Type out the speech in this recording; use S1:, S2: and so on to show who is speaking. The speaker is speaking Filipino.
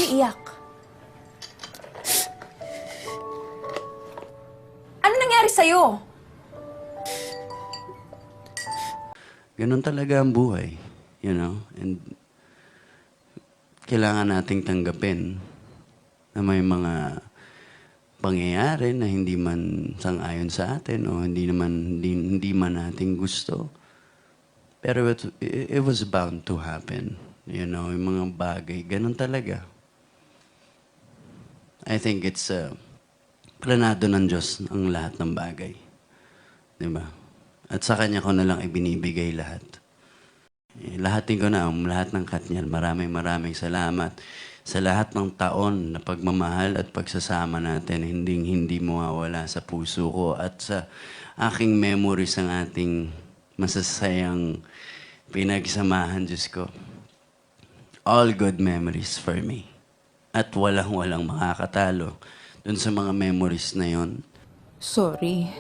S1: umiiyak? Ano nangyari sa'yo?
S2: Ganun talaga ang buhay, you know? And kailangan nating tanggapin na may mga pangyayari na hindi man sang-ayon sa atin o hindi man nating gusto. Pero it was bound to happen. You know, yung mga bagay, ganun talaga. I think it's planado ng Diyos ang lahat ng bagay. Di ba? At sa Kanya ko na lang ibinibigay lahat. Lahatin ko na lahat ng katnyal. Maraming salamat sa lahat ng taon na pagmamahal at pagsasama natin. Hindi mawawala sa puso ko at sa aking memories ang ating masasayang pinagsamahan, Diyos ko. All good memories for me. At walang makakatalo dun sa mga memories na yon.
S1: Sorry.